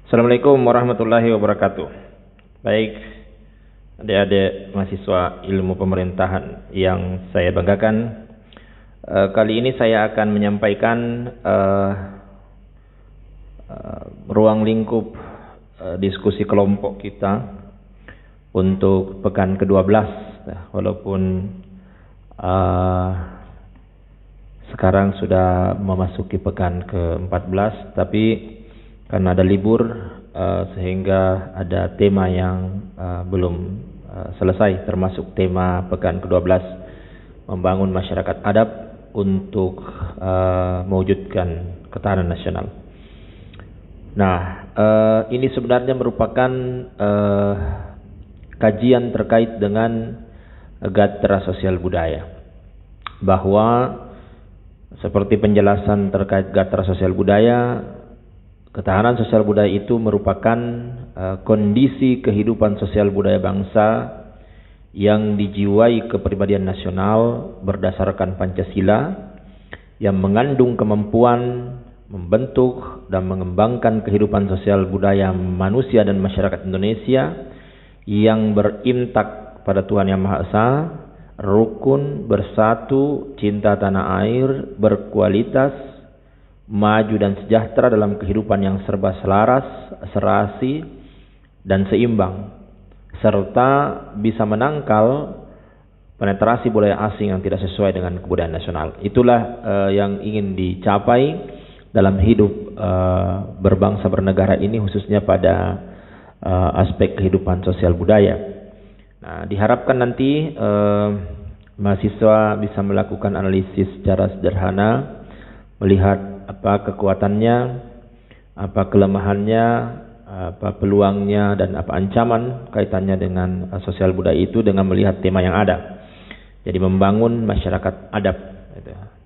Assalamualaikum warahmatullahi wabarakatuh. Baik, adik-adik mahasiswa ilmu pemerintahan yang saya banggakan, kali ini saya akan menyampaikan ruang lingkup diskusi kelompok kita untuk pekan ke-12. Walaupun sekarang sudah memasuki pekan ke-14, tapi karena ada libur sehingga ada tema yang belum selesai, termasuk tema pekan ke-12 membangun masyarakat adab untuk mewujudkan ketahanan nasional. Nah, ini sebenarnya merupakan kajian terkait dengan gatra sosial budaya, bahwa seperti penjelasan terkait gatra sosial budaya, ketahanan sosial budaya itu merupakan kondisi kehidupan sosial budaya bangsa yang dijiwai kepribadian nasional berdasarkan Pancasila, yang mengandung kemampuan membentuk dan mengembangkan kehidupan sosial budaya manusia dan masyarakat Indonesia yang berintak pada Tuhan Yang Maha Esa, rukun, bersatu, cinta tanah air, berkualitas, maju dan sejahtera dalam kehidupan yang serba selaras, serasi, dan seimbang, serta bisa menangkal penetrasi budaya asing yang tidak sesuai dengan kebudayaan nasional. Itulah yang ingin dicapai dalam hidup berbangsa bernegara ini, khususnya pada aspek kehidupan sosial budaya. Nah, diharapkan nanti mahasiswa bisa melakukan analisis secara sederhana, melihat apa kekuatannya, apa kelemahannya, apa peluangnya, dan apa ancaman kaitannya dengan sosial budaya itu dengan melihat tema yang ada. Jadi membangun masyarakat adab.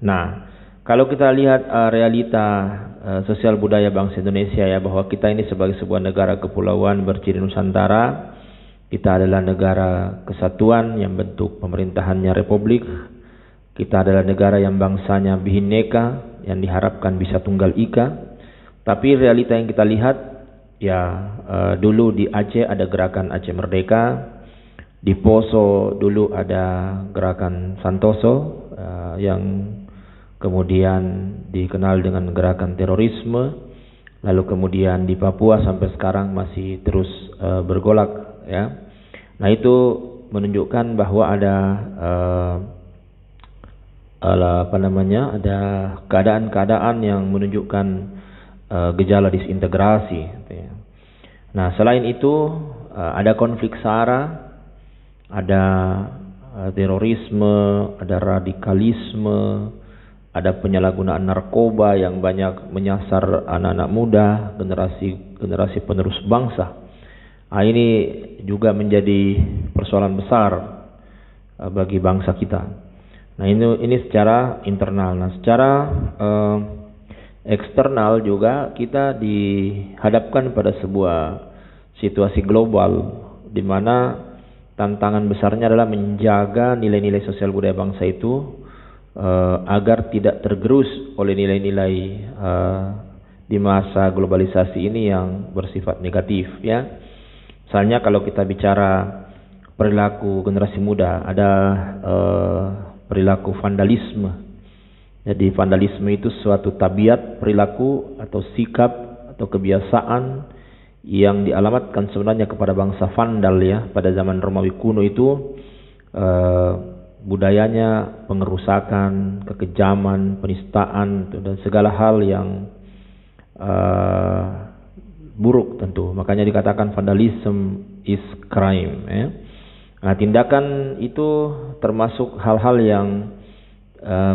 Nah, kalau kita lihat realita sosial budaya bangsa Indonesia, ya, bahwa kita ini sebagai sebuah negara kepulauan berciri Nusantara, kita adalah negara kesatuan yang bentuk pemerintahannya republik. Kita adalah negara yang bangsanya bhinneka, yang diharapkan bisa tunggal ika. Tapi realita yang kita lihat, ya, dulu di Aceh ada gerakan Aceh Merdeka, di Poso dulu ada gerakan Santoso, yang kemudian dikenal dengan gerakan terorisme, lalu kemudian di Papua sampai sekarang masih terus bergolak, ya. Nah, itu menunjukkan bahwa ada ada keadaan-keadaan yang menunjukkan gejala disintegrasi. Nah, selain itu ada konflik SARA, ada terorisme, ada radikalisme, ada penyalahgunaan narkoba yang banyak menyasar anak-anak muda, generasi penerus bangsa. Nah, ini juga menjadi persoalan besar bagi bangsa kita. Nah, ini secara internal. Nah, secara eksternal juga kita dihadapkan pada sebuah situasi global di mana tantangan besarnya adalah menjaga nilai-nilai sosial budaya bangsa itu agar tidak tergerus oleh nilai-nilai di masa globalisasi ini yang bersifat negatif, ya. Misalnya kalau kita bicara perilaku generasi muda, ada perilaku vandalisme. Jadi vandalisme itu suatu tabiat, perilaku atau sikap atau kebiasaan yang dialamatkan sebenarnya kepada bangsa Vandal, ya. Pada zaman Romawi kuno itu budayanya pengerusakan, kekejaman, penistaan, dan segala hal yang buruk tentu. Makanya dikatakan vandalism is crime, ya. Nah, tindakan itu termasuk hal-hal yang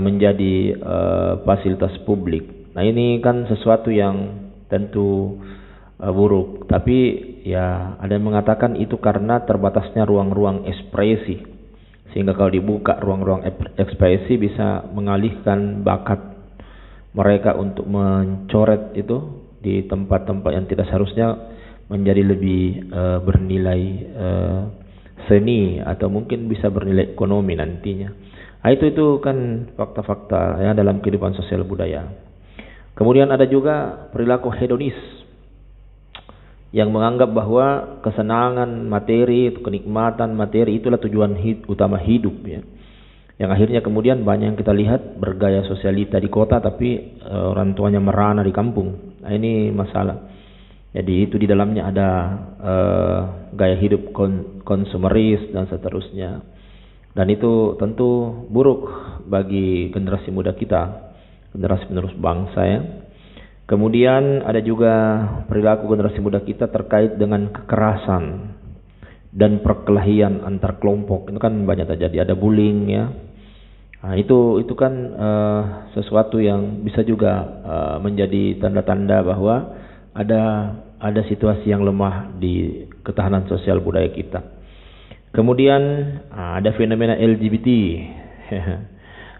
menjadi fasilitas publik. Nah, ini kan sesuatu yang tentu buruk. Tapi ya ada yang mengatakan itu karena terbatasnya ruang-ruang ekspresi. Sehingga kalau dibuka ruang-ruang ekspresi bisa mengalihkan bakat mereka untuk mencoret itu di tempat-tempat yang tidak seharusnya menjadi lebih bernilai seni atau mungkin bisa bernilai ekonomi nantinya. Nah, itu kan fakta-fakta, ya, dalam kehidupan sosial budaya. Kemudian ada juga perilaku hedonis. yang menganggap bahwa kesenangan materi, kenikmatan materi itulah tujuan utama hidup ya. Yang akhirnya kemudian banyak yang kita lihat bergaya sosialita di kota tapi orang tuanya merana di kampung. Nah, ini masalah. Jadi itu di dalamnya ada gaya hidup konsumeris dan seterusnya. Dan itu tentu buruk bagi generasi muda kita, generasi penerus bangsa ya. Kemudian ada juga perilaku generasi muda kita terkait dengan kekerasan dan perkelahian antar kelompok. Itu kan banyak terjadi, ada bullying ya. Nah, itu kan sesuatu yang bisa juga menjadi tanda-tanda bahwa ada situasi yang lemah di ketahanan sosial budaya kita. Kemudian ada fenomena LGBT.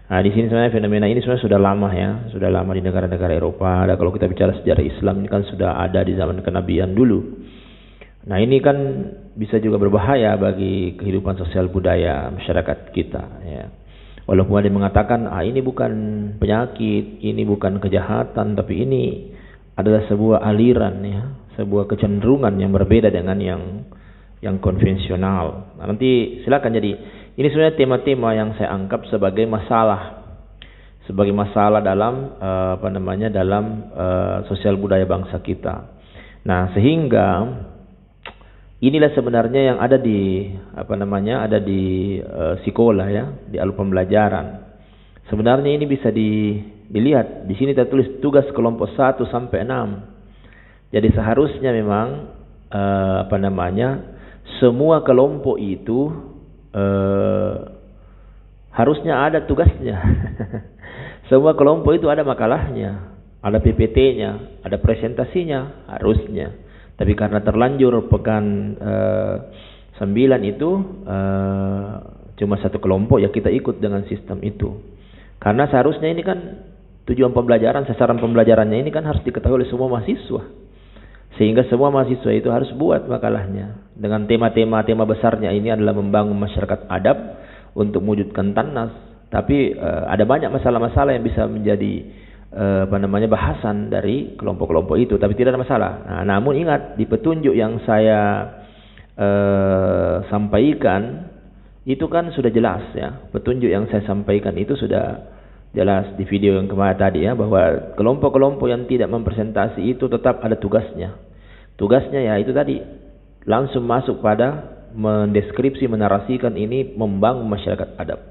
Nah, di sini sebenarnya fenomena ini sebenarnya sudah lama ya, sudah lama di negara-negara Eropa. Ada kalau kita bicara sejarah Islam ini kan sudah ada di zaman kenabian dulu. Nah, ini kan bisa juga berbahaya bagi kehidupan sosial budaya masyarakat kita ya. Walaupun ada yang mengatakan ini bukan penyakit, ini bukan kejahatan, tapi ini adalah sebuah aliran ya, sebuah kecenderungan yang berbeda dengan yang konvensional. Nah, nanti silakan. Jadi ini sebenarnya tema-tema yang saya anggap sebagai masalah dalam dalam sosial budaya bangsa kita. Nah, sehingga inilah sebenarnya yang ada di sekolah ya, di alur pembelajaran. Sebenarnya ini bisa dilihat di sini tertulis tugas kelompok 1 sampai 6. Jadi seharusnya memang semua kelompok itu harusnya ada tugasnya. Semua kelompok itu ada makalahnya, ada PPT-nya, ada presentasinya harusnya. Tapi karena terlanjur pekan 9 itu cuma satu kelompok ya, kita ikut dengan sistem itu. Karena seharusnya ini kan tujuan pembelajaran, sasaran pembelajarannya ini kan harus diketahui oleh semua mahasiswa. Sehingga semua mahasiswa itu harus buat makalahnya dengan tema besarnya ini adalah membangun masyarakat adab untuk mewujudkan TANNAS. Tapi ada banyak masalah-masalah yang bisa menjadi bahasan dari kelompok-kelompok itu, tapi tidak ada masalah. Nah, namun ingat, di petunjuk yang saya sampaikan itu kan sudah jelas ya. Petunjuk yang saya sampaikan itu sudah jelas di video yang kemarin tadi ya, bahwa kelompok-kelompok yang tidak mempresentasi itu tetap ada tugasnya. Tugasnya ya itu tadi, langsung masuk pada mendeskripsi, menarasikan ini membangun masyarakat adab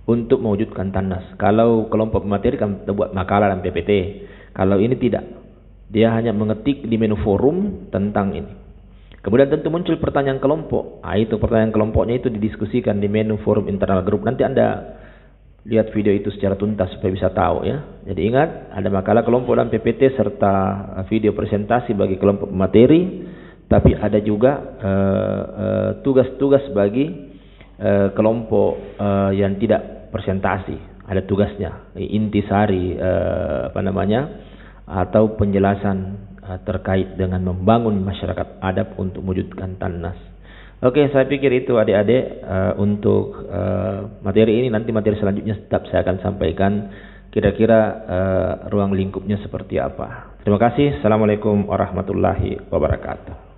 untuk mewujudkan TANNAS. Kalau kelompok pemateri kan buat makalah dan PPT. Kalau ini tidak, dia hanya mengetik di menu forum tentang ini. Kemudian tentu muncul pertanyaan kelompok. Itu pertanyaan kelompoknya itu didiskusikan di menu forum internal grup. Nanti Anda lihat video itu secara tuntas supaya bisa tahu ya. Jadi ingat, ada makalah kelompok dan PPT serta video presentasi bagi kelompok pemateri. Tapi ada juga tugas-tugas bagi kelompok yang tidak presentasi. Ada tugasnya, intisari atau penjelasan terkait dengan membangun masyarakat adab untuk mewujudkan TANNAS. Oke, saya pikir itu adik-adik untuk materi ini. Nanti materi selanjutnya tetap saya akan sampaikan kira-kira ruang lingkupnya seperti apa. Terima kasih. Assalamualaikum warahmatullahi wabarakatuh.